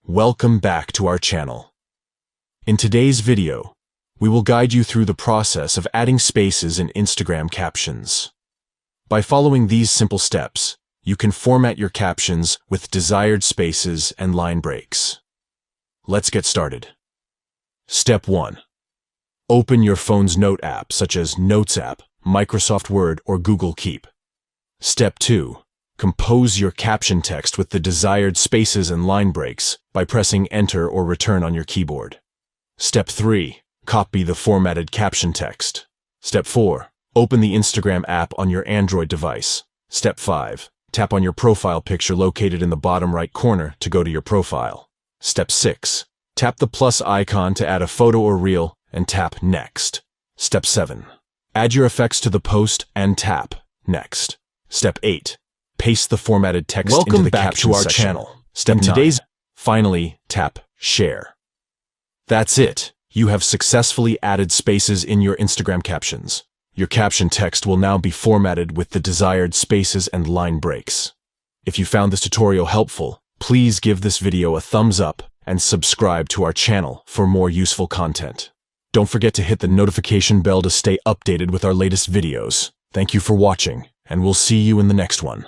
Welcome back to our channel. In today's video, we will guide you through the process of adding spaces in Instagram captions. By following these simple steps, you can format your captions with desired spaces and line breaks. Let's get started. Step 1. Open your phone's note app such as Notes app, Microsoft Word, or Google Keep. Step 2. Compose your caption text with the desired spaces and line breaks by pressing Enter or Return on your keyboard. Step 3. Copy the formatted caption text. Step 4. Open the Instagram app on your Android device. Step 5. Tap on your profile picture located in the bottom right corner to go to your profile. Step 6. Tap the plus icon to add a photo or reel and tap Next. Step 7. Add your effects to the post and tap Next. Step 8. Paste the formatted text into the caption section. Channel. Step 9. Finally, tap Share. That's it. You have successfully added spaces in your Instagram captions. Your caption text will now be formatted with the desired spaces and line breaks. If you found this tutorial helpful, please give this video a thumbs up and subscribe to our channel for more useful content. Don't forget to hit the notification bell to stay updated with our latest videos. Thank you for watching, and we'll see you in the next one.